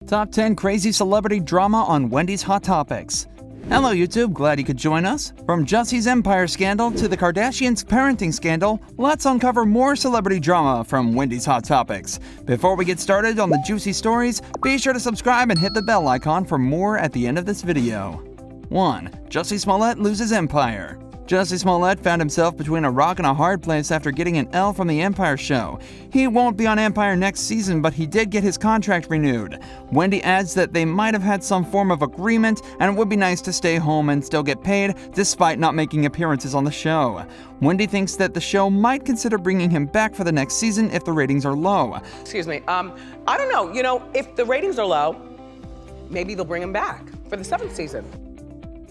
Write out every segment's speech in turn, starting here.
Top 10 crazy celebrity drama on Wendy's Hot Topics. Hello YouTube, glad you could join us. From Jussie's Empire scandal to the Kardashians' parenting scandal, let's uncover more celebrity drama from Wendy's Hot Topics. Before we get started on the juicy stories, be sure to subscribe and hit the bell icon for more at the end of this video. 1. Jussie Smollett loses Empire. Jussie Smollett found himself between a rock and a hard place after getting an L from the Empire show. He won't be on Empire next season, but he did get his contract renewed. Wendy adds that they might have had some form of agreement, and it would be nice to stay home and still get paid, despite not making appearances on the show. Wendy thinks that the show might consider bringing him back for the next season if the ratings are low. Excuse me, I don't know, if the ratings are low, maybe they'll bring him back for the 7th season.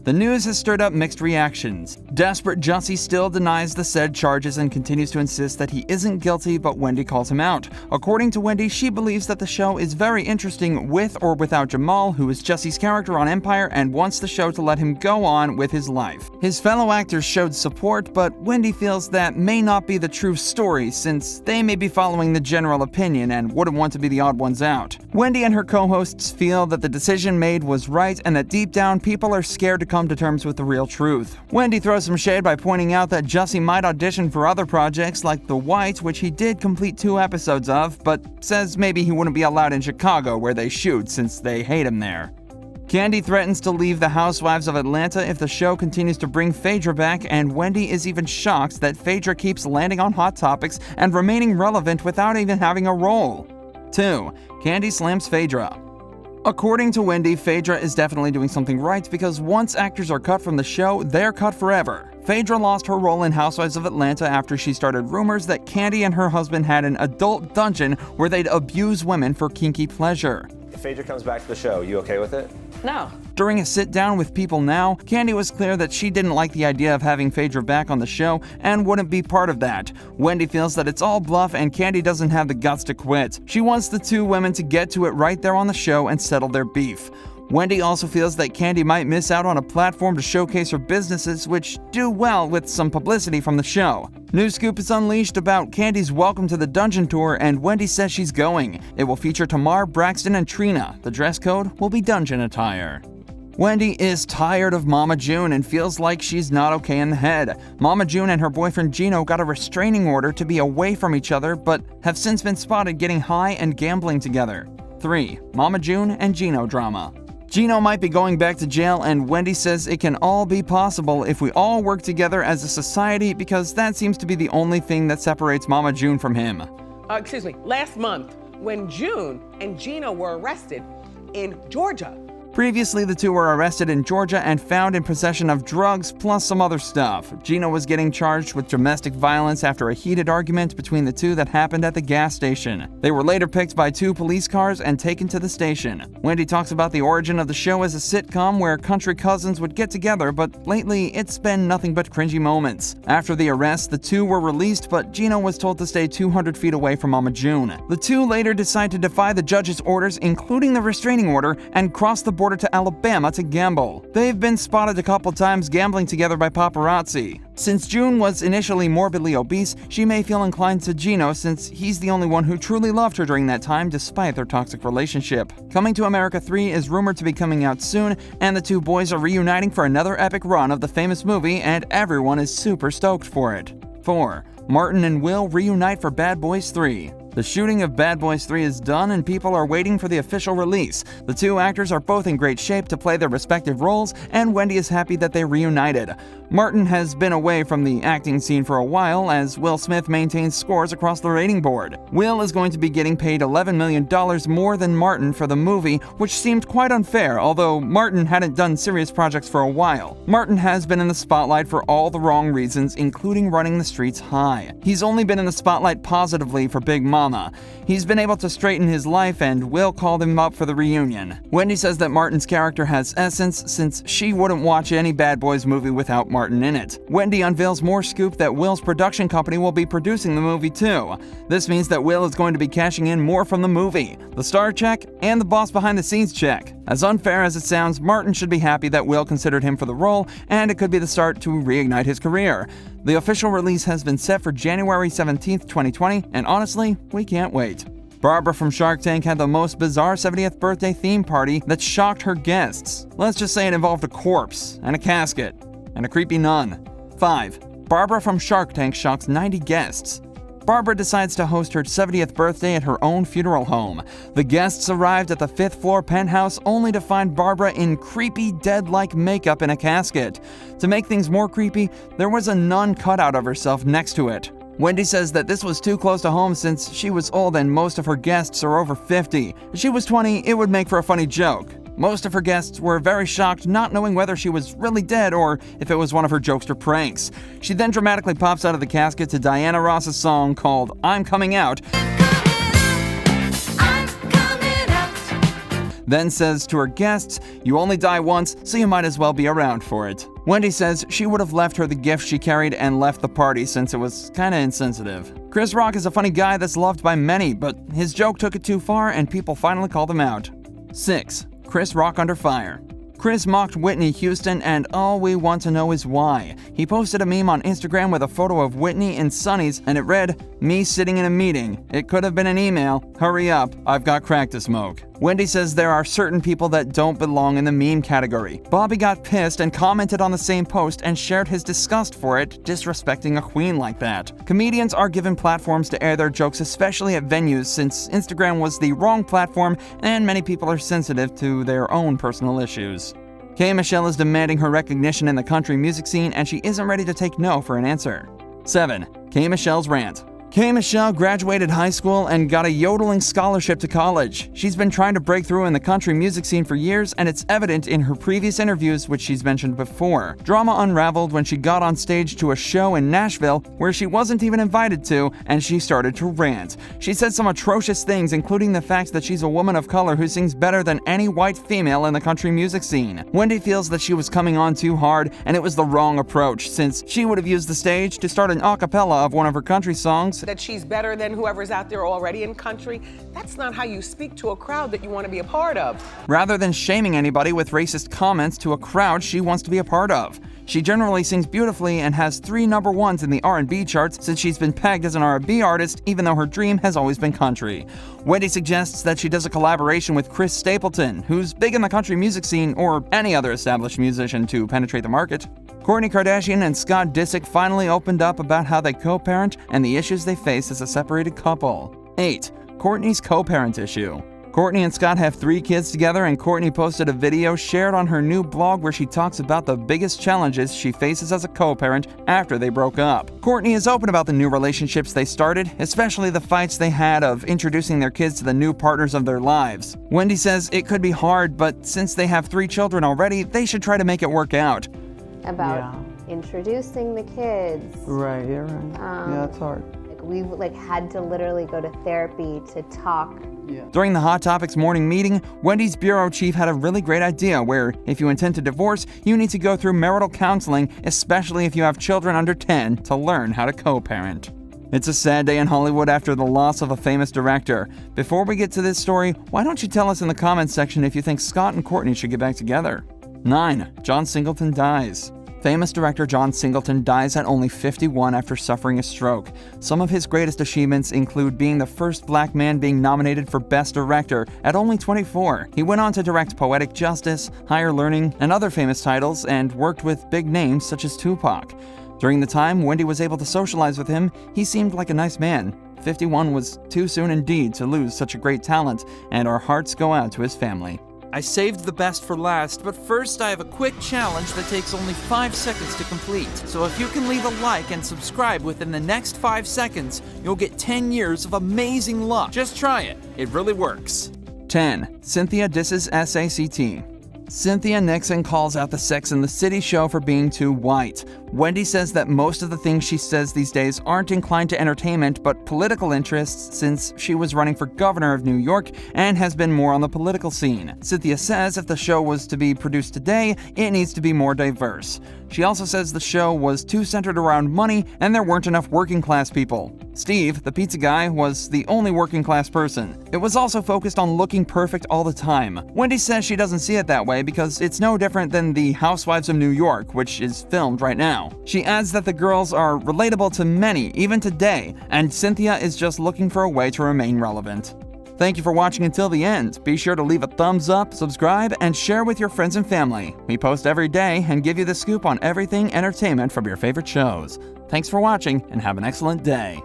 The news has stirred up mixed reactions. Desperate Jussie still denies the said charges and continues to insist that he isn't guilty, but Wendy calls him out. According to Wendy, she believes that the show is very interesting with or without Jamal, who is Jussie's character on Empire, and wants the show to let him go on with his life. His fellow actors showed support, but Wendy feels that may not be the true story, since they may be following the general opinion and wouldn't want to be the odd ones out. Wendy and her co-hosts feel that the decision made was right and that deep down people are scared to come to terms with the real truth. Wendy throws some shade by pointing out that Jussie might audition for other projects like The White, which he did complete 2 episodes of, but says maybe he wouldn't be allowed in Chicago where they shoot since they hate him there. Kandi threatens to leave the Housewives of Atlanta if the show continues to bring Phaedra back, and Wendy is even shocked that Phaedra keeps landing on Hot Topics and remaining relevant without even having a role. 2. Kandi slams Phaedra. According to Wendy, Phaedra is definitely doing something right because once actors are cut from the show, they're cut forever. Phaedra lost her role in Housewives of Atlanta after she started rumors that Kandi and her husband had an adult dungeon where they'd abuse women for kinky pleasure. If Phaedra comes back to the show, you okay with it? No. During a sit-down with People Now, Kandi was clear that she didn't like the idea of having Phaedra back on the show and wouldn't be part of that. Wendy feels that it's all bluff and Kandi doesn't have the guts to quit. She wants the 2 women to get to it right there on the show and settle their beef. Wendy also feels that Kandi might miss out on a platform to showcase her businesses, which do well with some publicity from the show. New scoop is unleashed about Kandi's Welcome to the Dungeon tour, and Wendy says she's going. It will feature Tamar, Braxton, and Trina. The dress code will be dungeon attire. Wendy is tired of Mama June and feels like she's not okay in the head. Mama June and her boyfriend Gino got a restraining order to be away from each other, but have since been spotted getting high and gambling together. 3. Mama June and Gino drama. Gino might be going back to jail, and Wendy says it can all be possible if we all work together as a society, because that seems to be the only thing that separates Mama June from him. Last month when June and Gino were arrested in Georgia. Previously, the 2 were arrested in Georgia and found in possession of drugs plus some other stuff. Gino was getting charged with domestic violence after a heated argument between the 2 that happened at the gas station. They were later picked by 2 police cars and taken to the station. Wendy talks about the origin of the show as a sitcom where country cousins would get together, but lately it's been nothing but cringy moments. After the arrest, the 2 were released, but Gino was told to stay 200 feet away from Mama June. The 2 later decide to defy the judge's orders, including the restraining order, and cross the border to Alabama to gamble. They've been spotted a couple times gambling together by paparazzi. Since June was initially morbidly obese, she may feel inclined to Gino since he's the only one who truly loved her during that time despite their toxic relationship. Coming to America 3 is rumored to be coming out soon, and the 2 boys are reuniting for another epic run of the famous movie, and everyone is super stoked for it. 4. Martin and Will reunite for Bad Boys 3. The shooting of Bad Boys 3 is done and people are waiting for the official release. The 2 actors are both in great shape to play their respective roles, and Wendy is happy that they reunited. Martin has been away from the acting scene for a while as Will Smith maintains scores across the rating board. Will is going to be getting paid $11 million more than Martin for the movie, which seemed quite unfair, although Martin hadn't done serious projects for a while. Martin has been in the spotlight for all the wrong reasons, including running the streets high. He's only been in the spotlight positively for Big Mama. He's been able to straighten his life, and Will called him up for the reunion. Wendy says that Martin's character has essence, since she wouldn't watch any Bad Boys movie without Martin in it. Wendy unveils more scoop that Will's production company will be producing the movie too. This means that Will is going to be cashing in more from the movie, the star check, and the boss behind the scenes check. As unfair as it sounds, Martin should be happy that Will considered him for the role, and it could be the start to reignite his career. The official release has been set for January 17th, 2020, and honestly, we can't wait. Barbara from Shark Tank had the most bizarre 70th birthday theme party that shocked her guests. Let's just say it involved a corpse, and a casket, and a creepy nun. 5. Barbara from Shark Tank shocks 90 guests. Barbara decides to host her 70th birthday at her own funeral home. The guests arrived at the 5th floor penthouse only to find Barbara in creepy dead-like makeup in a casket. To make things more creepy, there was a nun cutout of herself next to it. Wendy says that this was too close to home since she was old and most of her guests are over 50. If she was 20, it would make for a funny joke. Most of her guests were very shocked, not knowing whether she was really dead or if it was one of her jokester pranks. She then dramatically pops out of the casket to Diana Ross's song called I'm Coming Out, then says to her guests, "You only die once, so you might as well be around for it." Wendy says she would have left her the gift she carried and left the party since it was kinda insensitive. Chris Rock is a funny guy that's loved by many, but his joke took it too far and people finally called him out. 6. Chris Rock under fire. Chris mocked Whitney Houston, and all we want to know is why. He posted a meme on Instagram with a photo of Whitney in Sonny's, and it read, "Me sitting in a meeting. It could have been an email. Hurry up, I've got crack to smoke." Wendy says there are certain people that don't belong in the meme category. Bobby got pissed and commented on the same post and shared his disgust for it, disrespecting a queen like that. Comedians are given platforms to air their jokes, especially at venues, since Instagram was the wrong platform and many people are sensitive to their own personal issues. K. Michelle is demanding her recognition in the country music scene, and she isn't ready to take no for an answer. 7. K. Michelle's rant. K. Michelle graduated high school and got a yodeling scholarship to college. She's been trying to break through in the country music scene for years, and it's evident in her previous interviews, which she's mentioned before. Drama unraveled when she got on stage to a show in Nashville where she wasn't even invited to, and she started to rant. She said some atrocious things, including the fact that she's a woman of color who sings better than any white female in the country music scene. Wendy feels that she was coming on too hard, and it was the wrong approach, since she would have used the stage to start an a cappella of one of her country songs. That she's better than whoever's out there already in country. That's not how you speak to a crowd that you want to be a part of. Rather than shaming anybody with racist comments to a crowd she wants to be a part of. She generally sings beautifully and has 3 number ones in the R&B charts since she's been pegged as an R&B artist, even though her dream has always been country. Wendy suggests that she does a collaboration with Chris Stapleton, who's big in the country music scene, or any other established musician to penetrate the market. Kourtney Kardashian and Scott Disick finally opened up about how they co-parent and the issues they face as a separated couple. 8. Kourtney's co-parent issue. Kourtney and Scott have 3 kids together, and Kourtney posted a video shared on her new blog where she talks about the biggest challenges she faces as a co-parent after they broke up. Kourtney is open about the new relationships they started, especially the fights they had of introducing their kids to the new partners of their lives. Wendy says it could be hard, but since they have 3 children already, they should try to make it work out. About introducing the kids. Right, yeah, right. Yeah, it's hard. We've had to literally go to therapy to talk. Yeah. During the Hot Topics morning meeting, Wendy's bureau chief had a really great idea where if you intend to divorce, you need to go through marital counseling, especially if you have children under 10, to learn how to co-parent. It's a sad day in Hollywood after the loss of a famous director. Before we get to this story, why don't you tell us in the comments section if you think Scott and Kourtney should get back together? 9. John Singleton dies. Famous director John Singleton dies at only 51 after suffering a stroke. Some of his greatest achievements include being the first black man being nominated for Best Director at only 24. He went on to direct Poetic Justice, Higher Learning, and other famous titles, and worked with big names such as Tupac. During the time Wendy was able to socialize with him, he seemed like a nice man. 51 was too soon indeed to lose such a great talent, and our hearts go out to his family. I saved the best for last, but first I have a quick challenge that takes only 5 seconds to complete. So if you can leave a like and subscribe within the next 5 seconds, you'll get 10 years of amazing luck. Just try it. It really works. 10. Cynthia disses SACT. Cynthia Nixon calls out the Sex and the City show for being too white. Wendy says that most of the things she says these days aren't inclined to entertainment but political interests, since she was running for governor of New York and has been more on the political scene. Cynthia says if the show was to be produced today, it needs to be more diverse. She also says the show was too centered around money and there weren't enough working class people. Steve, the pizza guy, was the only working class person. It was also focused on looking perfect all the time. Wendy says she doesn't see it that way because it's no different than The Housewives of New York, which is filmed right now. She adds that the girls are relatable to many, even today, and Cynthia is just looking for a way to remain relevant. Thank you for watching until the end. Be sure to leave a thumbs up, subscribe, and share with your friends and family. We post every day and give you the scoop on everything entertainment from your favorite shows. Thanks for watching and have an excellent day.